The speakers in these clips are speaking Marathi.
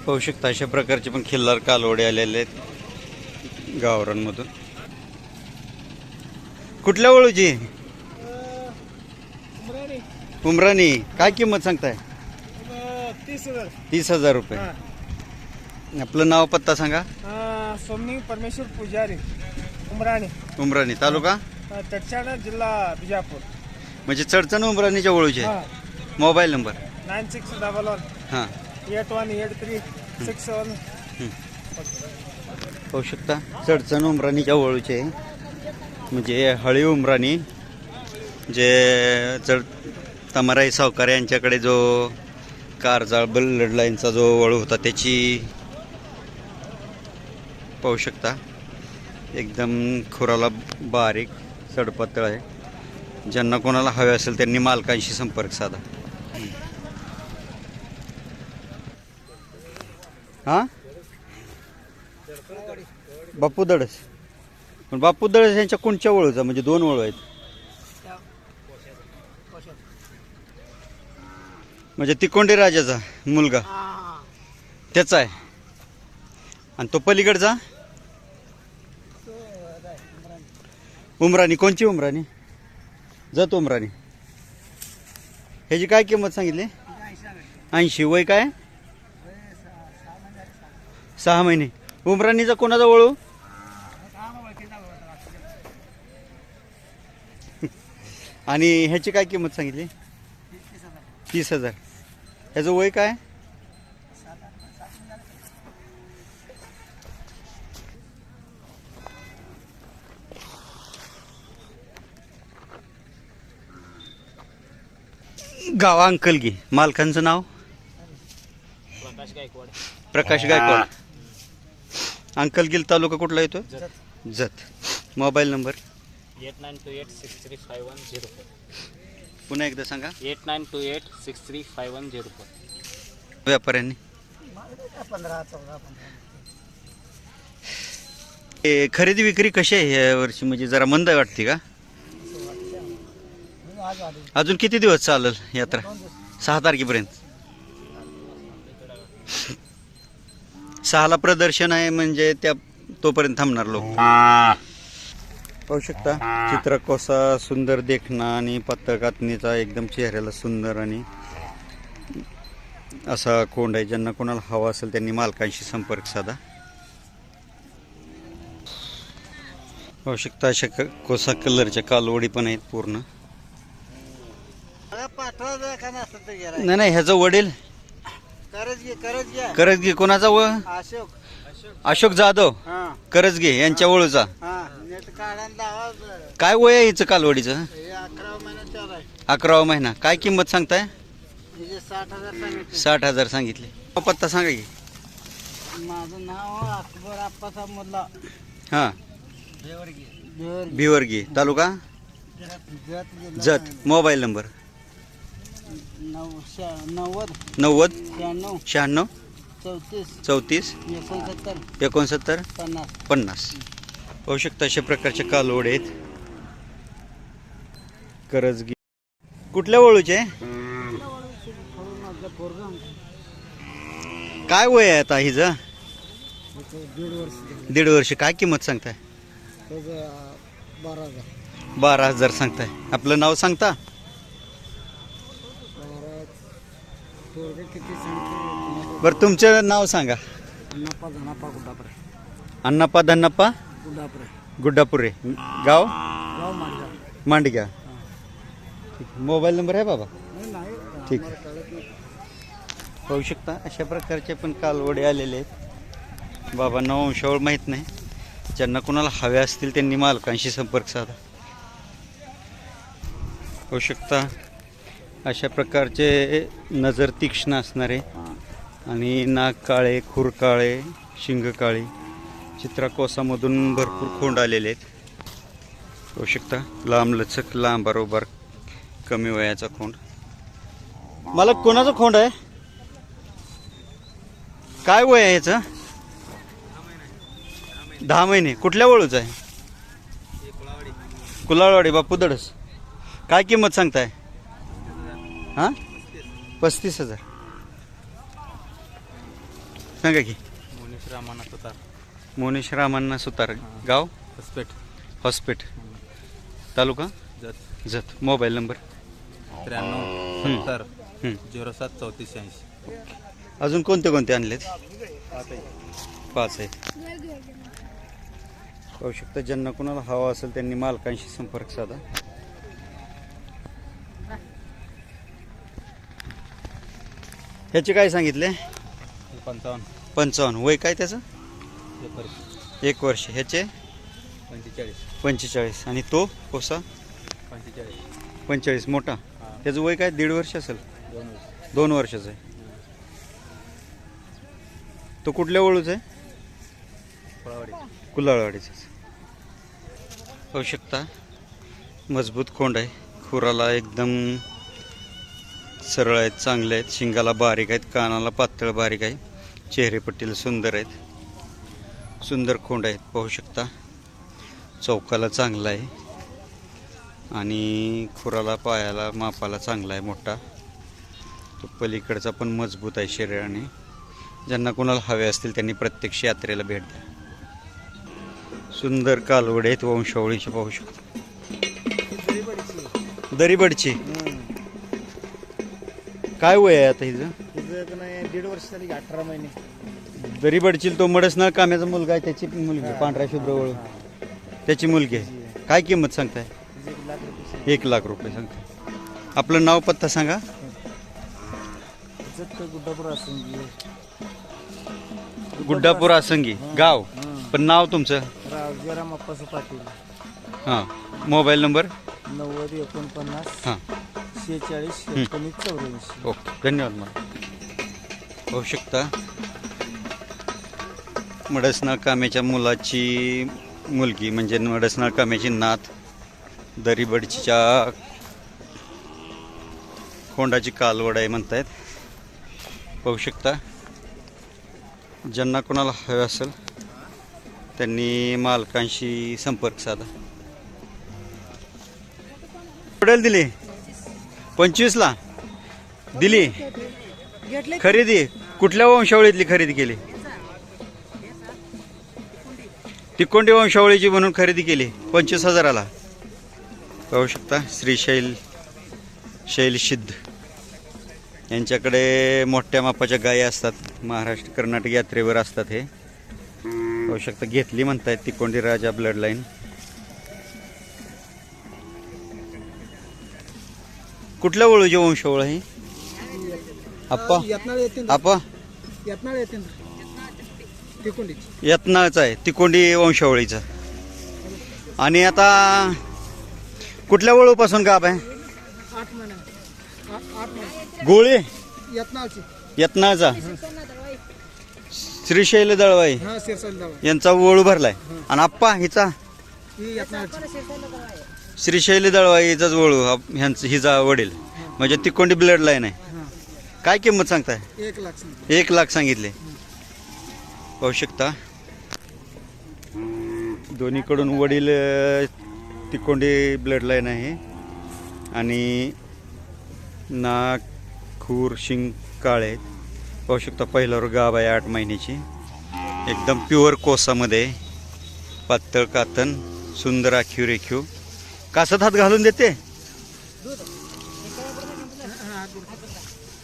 पाहू शकता अशा प्रकारचे पण खिल्लार कालवडे आलेले आहेत गावरांमधून. कुठल्या वळूची? उमराणी. काय किंमत सांगताय? 30,000 रुपये. आपलं नाव पत्ता सांगा. सोमनी परमेश्वर पुजारी, उमराणी. उमराणी तालुका चडचाण, जिल्हा बिजापूर. म्हणजे चडचण उमराणीच्या वळूचे. मोबाईल नंबर 9611 हां 818367. पाहू शकता चडचण उमराणीच्या वळूचे, म्हणजे हळी उमराणी, जे चढ तमराई सावकार यांच्याकडे जो कारजाळ ब्लड लाईनचा जो वळू होता त्याची. पाहू शकता एकदम खुराला बारीक सडपातळ आहे. ज्यांना कोणाला हवे असेल त्यांनी मालकांशी संपर्क साधा. हां बापू दडस. पण बापू दडस यांच्या कोणच्या वळूचा? म्हणजे 2 वळू आहेत. म्हणजे तिकोंडे राजाचा मुलगा त्याचा आहे. आणि तो पलीकडचा उमराणी. कोणची उमराणी? जत उमराणी. ह्याची काय किंमत सांगितली? 80. वय काय? 6 महिने. उमराणीचा कोणाचा वळू? आणि ह्याची काय किंमत सांगितली? 30,000. ह्याचं वय काय? गाव अंकलगी. मालकांचं नाव? प्रकाश गायकवाड. अंकलगिल तालुका कुठला येतो? जत. Mobile number 8928635104. पुन्हा एकदा सांगा. 8928635104. व्यापाऱ्यांनी 15 खरेदी विक्री कशी आहे या वर्षी? म्हणजे जरा मंद वाटते का? अजून किती दिवस चालेल यात्रा? 6 तारखेपर्यंत. 6ला प्रदर्शन आहे, म्हणजे त्या तोपर्यंत थांबणार लोक. पाहू शकता चित्र कोसा सुंदर देखणा आणि पातळ कातणीचा एकदम चेहऱ्याला सुंदर आणि असा कोंड आहे. ज्यांना कोणाला हवा असेल त्यांनी मालकांशी संपर्क साधा. पाहू शकता अशा कोसा कलरच्या कालवडी पण आहेत पूर्ण. नाही नाही ह्याचं वडील करजगे. कोणाचा व? अशोक जाधव करजगे यांच्या वळूचा. काय वय आहे हिचं कालवडीचं? 11वा महिना. काय किंमत सांगताय? 60,000 सांगितले. पत्ता सांगा की. माझं नाव अकबर आप्पासाहेब मुल्ला. हां भिवर्गी तालुका जत. Mobile number 90 96 34 69 50. पाहू शकता अशा प्रकारचे कालवड आहेत करजगी. कुठल्या वळूचे? काय वय आहे आता हिचं? 1.5 वर्ष. काय किंमत सांगताय? 12,000 सांगताय. आपलं नाव सांगता? बरं तुमचं नाव सांगा. अण्णाप्पा धन्नाप्पा गुड्डापुरे. गाव मांडग्या. मोबाईल नंबर आहे बाबा? ठीक. पाहू शकता अशा प्रकारचे पण कालवडे आलेले आहेत. बाबांना वंशावळ माहीत नाही. ज्यांना कोणाला हवे असतील त्यांनी मालकांशी संपर्क साधा. पाहू शकता अशा प्रकारचे नजर तीक्ष्ण असणारे आणि नाक काळे, खूर काळे, शिंग काळे, चित्राकोसामधून भरपूर खोंड आलेले आहेत. पाहू शकता लांब लचक, लांब बरोबर, कमी वयाचा खोंड. मला कोणाचा खोंड आहे? काय वय आहे याचं? 10 महिने. कुठल्या वळूचं आहे? कुलाळवाडी बापू दडस. काय किंमत सांगताय? हां 35,000. सांगा की. मोनीश रामाना सुतार मोनेश रामांना सुतार, गाव हॉस्पेट हॉस्पेट, तालुका जत जत. Mobile number. 93 70 हं. 07 34 80. अजून कोणते कोणते आणलेत? 5 आहेत. पाहू शकता, ज्यांना कोणाला हवा असेल त्यांनी मालकांशी संपर्क साधा. ह्याचे काय सांगितले? 55 55. वय काय त्याचं? 1 वर्ष. ह्याचे 45 45. आणि तो कोसा 45 45 मोठा. त्याचं वय काय? 1.5 वर्ष असेल. 2 वर्षाचं आहे. तो कुठल्या वळूच आहे? कुलाळवाडीचं. पाहू शकता, मजबूत खोंड आहे. खुराला एकदम सरळ आहेत, चांगले आहेत. शिंगाला बारीक आहेत, कानाला पातळ बारीक आहे, चेहरेपट्टीला सुंदर आहेत. सुंदर खोंड आहेत. पाहू शकता, चौकाला चांगला आहे आणि खुराला पायाला मापाला चांगला आहे, मोठा. तो पलीकडचा पण मजबूत आहे शरीराने. ज्यांना कोणाला हवे असतील त्यांनी प्रत्यक्ष यात्रेला भेट द्या. सुंदर कालवडे आहेत, वंशावळीचे. पाहू शकता, दरीबडची. काय वय आहे आता हिचं? 1.5 वर्ष झाली, 18 महिने. दरीबडची. तो मडसनाळ काम्याचा मुलगा आहे, त्याची मुलगी पांढऱ्या शुभ्र वळू, त्याची मुलगी आहे. काय किंमत सांगताय? 1 लाख रुपये सांगताय. आपलं नाव पत्ता सांगा. गुड्डापूर आसंगी गाव, पण नाव तुमचं? रावजीराम अप्पासू पाटील. हां. Mobile number? 90 49 हां. 46 19 84. ओके, धन्यवाद. मला पाहू शकता, मडसनाळ काम्याच्या मुलाची मुलगी म्हणजे मडसनाळ काम्याची नात, दरीबडचीच्या खोंडाची कालवड आहे म्हणतायत. पाहू शकता, ज्यांना कोणाला हवे असेल त्यांनी मालकांशी संपर्क साधा. कुठे दिली? 25ला दिली. खरेदी कुठल्या वंशावळीतली खरेदी केली? तिकोंडी वंशावळीची म्हणून खरेदी केली. 25,000ला. पाहू शकता, श्रीशैल शैलसिद्ध यांच्याकडे मोठ्या मापाच्या गायी असतात. महाराष्ट्र कर्नाटक यात्रेवर असतात. हे पाहू शकता, घेतली म्हणतायत तिकोंडी राजा ब्लड लाईन. कुठल्या वळूची वंशावळ आहे? आप्पा आप्पा यत्नाळचा आहे, तिकोंडी वंशावळीचा. आणि आता कुठल्या वळूपासून गाभ आहे? 8 महिने. 8 महिने. गोळे यत्नाळची. यत्नाळचा. श्रीशैल दळवाई हां, सिरसाल दावा. यांचा वळू भरलाय. आणि आप्पा हिचा ही यत्नाळची. श्रीशैल दळवाई हिचाच वळू, ह्यांचं हिचा वडील म्हणजे तिकोंडी ब्लड लाईन आहे. काय किंमत सांगताय? 1 लाख. 1 लाख सांगितले. पाहू शकता, दोन्हीकडून वडील तिकोंडी ब्लड लाईन आहे आणि नाक, खूर, शिंग काळे आहेत. पाहू शकता, पहिल्यावर गाभ आहे 8 महिन्याची. एकदम प्युअर कोसामध्ये, पातळ कातन, सुंदर आखीव रेखीव. कासत हात घालून देते?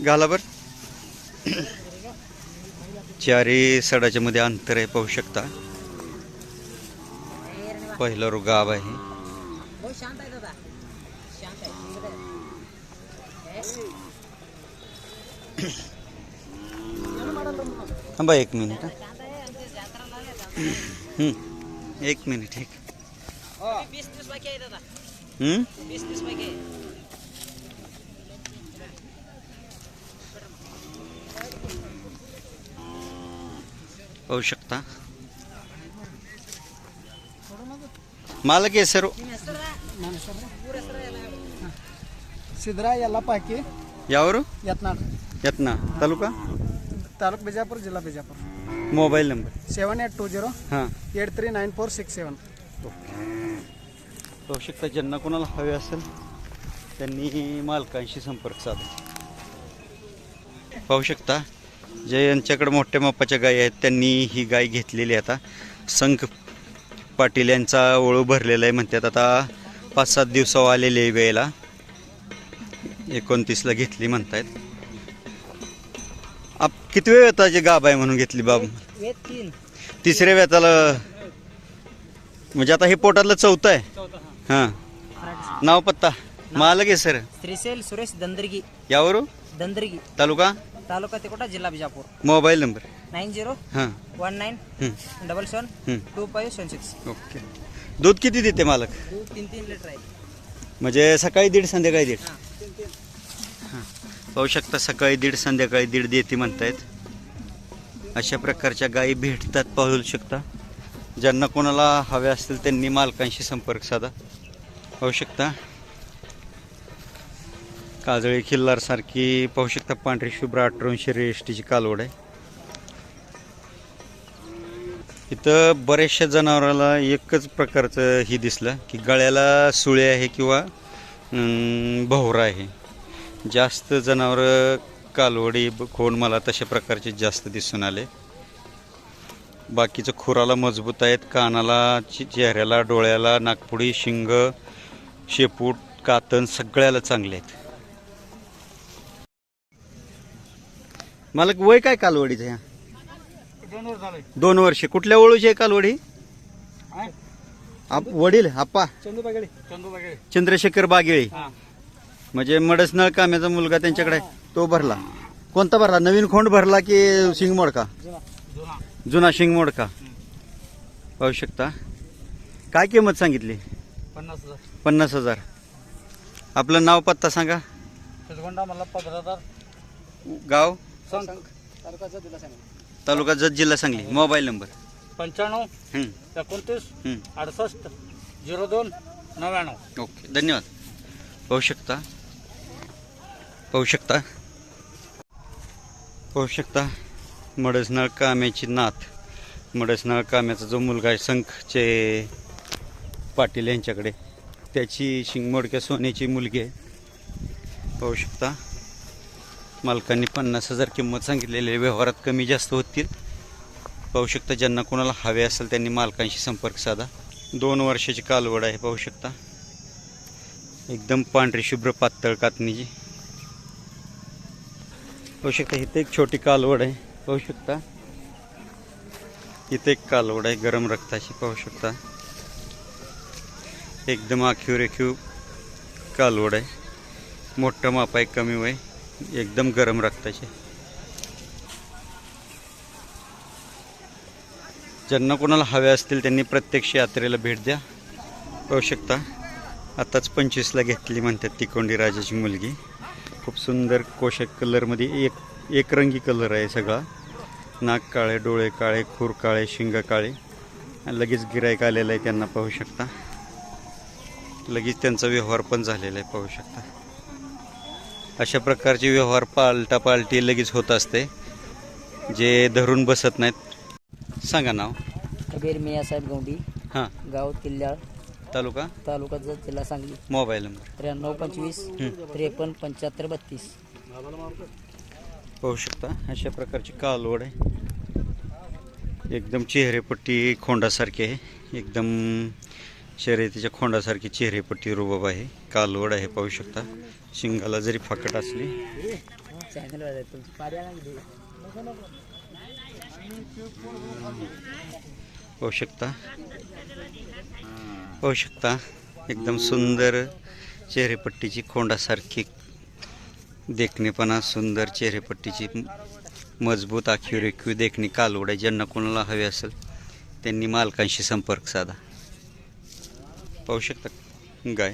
घाला बर. चारी सडाच्या मध्ये अंतर आहे. पाहू शकता, पहिला गाभ आहे. थांबा 1 मिनिट. 1 मिनिट. पाहू शकता, मालक आहे सर्व. सिद्धरा यल्लापाकी यावर यत्नाळ. यत्ना, तालुका तालुका बिजापूर, जिल्हा बिजापूर. Mobile number? 7820 हां. 839467. पाहू शकता, ज्यांना कोणाला हवे असेल त्यांनी मालकांशी संपर्क साधा. पाहू शकता, जे यांच्याकडे मोठ्या मापाच्या गायी आहेत त्यांनी ही गाय घेतलेली आहे. आता संख पाटील यांचा ओळू भरलेला आहे म्हणतात. आता 5-7 दिवसावर आलेले आहे वेळेला. 29ला घेतली म्हणतायत. किती वेळ वेताची गाभ आहे म्हणून घेतली बाब? तिसऱ्या वेताला म्हणजे आता हे पोटातलं चौथं आहे. हां, नाव पत्ता मालक आहे सर? श्रीशैल सुरेश दंदरगी. यावरून दंदरगी तालुका तालुका तिकोटा जिल्हा बिजापूर. Mobile number? 9019772576. ओके. दूध किती देते मालक? दूध 3 लिटर आहे. म्हणजे सकाळी 1.5 संध्याकाळी 1.5? पाहू शकता, सकाळी 1.5 संध्याकाळी 1.5 देते म्हणतायत. अशा प्रकारच्या गायी भेटतात पाहू शकता. ज्यांना कोणाला हव्या असतील त्यांनी मालकांशी संपर्क साधा. पाहू शकता काजळी खिल्लार सारखी पाहू शकता पांढरी शुभ्र 1800 रेस्टीची कालवड आहे. इथं बऱ्याचशा जनावराला एकच प्रकारचं ही दिसलं की गळ्याला सुळे आहे किंवा भोवरा आहे. जास्त जनावरं कालवडी खोंड मला तशा प्रकारचे जास्त दिसून आले. बाकीचं खुराला मजबूत आहेत, कानाला, चेहऱ्याला, डोळ्याला, नागपुडी, शिंग, शेपूट, कातन सगळ्याला चांगले आहेत. मालक वय काय कालवडीचं? ह्या 2 वर्ष. कुठल्या ओळूची आहे कालवडी? वडील आप्पा चंद्रशेखर बागेळे, म्हणजे मडसनळ काम्याचा मुलगा त्यांच्याकडे. तो भरला. कोणता भरला? नवीन खोंड भरला की शिंगमोडका? जुना शिंगमोडका. पाहू शकता. काय किंमत सांगितली? 50,000. आपलं नाव पत्ता सांगा. गाव? तालुका जत, जिल्हा सांगली. Mobile number? 95 29 68 02 99. ओके, धन्यवाद. पाहू शकता, पाहू शकता, पाहू शकता मडसनाळ काम्याची नाथ. मडसनाळ काम्याचा जो मुलगा आहे संखचे पाटील यांच्याकडे, त्याची शिंगमोडक्या सोन्याची मुलगी आहे. पाहू शकता मालकांनी 50,000 किंमत सांगितलेली आहे. व्यवहारात कमी जास्त होतील. पाहू शकता ज्यांना कोणाला हवे असेल त्यांनी मालकांशी संपर्क साधा. 2 वर्षाची कालवड आहे. पाहू शकता एकदम पांढरी शुभ्र पातळ कातणीची. पाहू शकता इथे एक छोटी कालवड आहे. पाहू शकता इथे एक कालवड आहे गरम रक्ताची. पाहू शकता एकदम आखीव रेखीव कालवड आहे. मोठं माप आहे, कमी वय, एकदम गरम रक्ताचे. ज्यांना कोणाला हवे असतील त्यांनी प्रत्यक्ष यात्रेला भेट द्या. पाहू शकता आताच 25ला घेतली म्हणतात ती कोंडी राजाची मुलगी. खूप सुंदर कोशक कलरमध्ये एक रंगी कलर आहे सगळा. नाक काळे, डोळे काळे, खूर काळे, शिंग काळे. आणि लगेच गिराईक आलेलं आहे त्यांना. पाहू शकता लगेच त्यांचा व्यवहार पण झालेला आहे. पाहू शकता अशा प्रकारचे व्यवहार पालटी लगेच होत असते, जे धरून बसत नाहीत. सांगा नाव. कबीर मियासाहेब गौंडी. हां, गाव किल्लाळ, तालुका तालुका जत, जिल्हा सांगली. Mobile number? 9325 53 75 32. पाहू शकता अशा प्रकारची कालवड आहे. एकदम चेहरेपट्टी खोंडासारखी आहे. एकदम शर्यतीच्या खोंडासारखी चेहरेपट्टी रुबाब आहे. कालवड आहे. पाहू शकता शिंगाला जरी फाकट असली. पाहू शकता, पाहू शकता एकदम सुंदर चेहरेपट्टीची खोंडासारखी देखणेपणा, सुंदर चेहरेपट्टीची मजबूत आखीव रेखीव देखणी कालवड आहे. ज्यांना कोणाला हवे असेल त्यांनी मालकांशी संपर्क साधा. पाहू शकता गाय.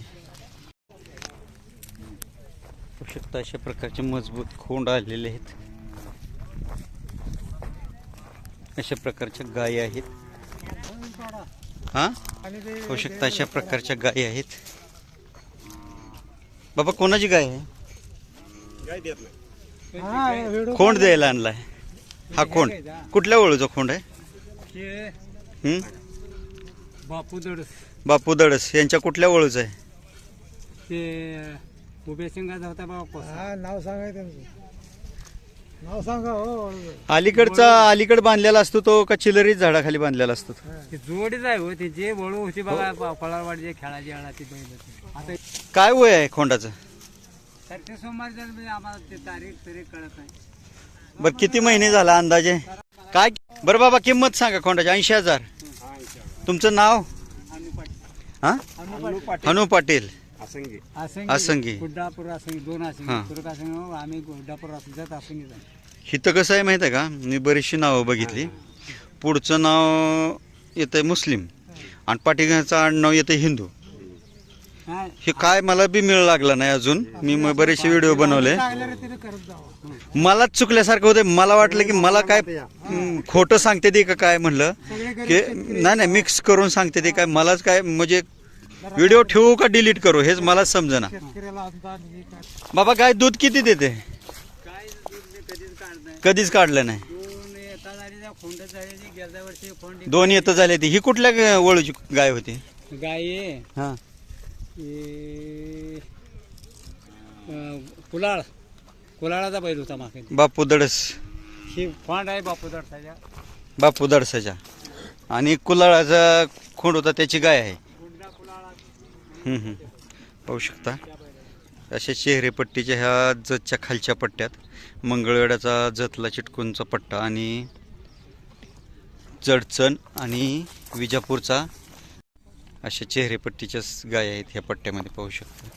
पाहू शकता अशा प्रकारचे मजबूत खोंड आलेले आहेत. अशा प्रकारच्या गायी आहेत. हां, पाहू शकता अशा प्रकारच्या गायी आहेत. बाबा कोणाची गाय आहे? खोंड द्यायला आणलाय हा खोंड. कुठल्या ओळूचा खोंड आहे? बापू दडस यांच्या कुठल्या ओळूचा आहे? ते उभे शिंगाचा होता बाबा. नाव सांगाय त्यांचं. नाव सांगा हो अलीकड बांधलेला असतो तो का चिलरीच झाडाखाली बांधलेला असतो तो? ती जोडीच आहे हो ती जे वळू होती बघा फळावाडीचे खेळाची आळा ती बैल होती. आता काय वय आहे खोंडाचं? तर ते सोमवारी जर म्हणजे आम्हाला ते तारीख कळत नाही. बरं किती महिने झाला अंदाजे काय? बरं बाबा किंमत सांगा खोंडाची. 80,000. तुमचं नाव? हा हनु पाटील आसंगी. गुड्डापूर आसंगी 2 आसंगी हां. तुरक आसंगी आम्ही गुड्डापूर आसंगीत आसंगीच आहे. इथं कसं आहे माहिती आहे का, मी बरीचशी नावं बघितली. पुढचं नाव येतंय मुस्लिम आणि पाठीगाचं आडनाव येतंय हिंदू. हा. हे काय मला बी मिळ लागला नाही अजून. मी बरेचसे व्हिडिओ बनवले. मलाच चुकल्यासारखं होतं. मला वाटलं की मला काय खोटं सांगते ते का काय म्हणलं की नाही मिक्स करून सांगते ते काय. मलाच काय म्हणजे व्हिडिओ ठेवू का डिलीट करू हेच मला समजेना. बाबा गाय दूध किती देते? काय कधीच काढ नाही. कधीच काढलं नाही. 2 येता झाली त्या खोंड झाली गेल्या वर्षी खोंड 2 येतं झाले ती. ही कुठल्या वळूची गाय होती? गाय आहे. हा कुलाळाचा बैल होता मागे. बापू दडस. ही खोंड आहे बापू दडसाच्या. बापू दडसाच्या आणि कुलाळाचा खोंड होता त्याची गाय आहे. पाहू शकता अशा चेहरेपट्टीच्या ह्या जतच्या खालच्या पट्ट्यात मंगळवेढ्याचा जतला चिटकूनचा पट्टा आणि जडचण आणि विजापूरचा अशा चेहरेपट्टीच्या गाय आहेत ह्या पट्ट्यामध्ये पाहू शकता.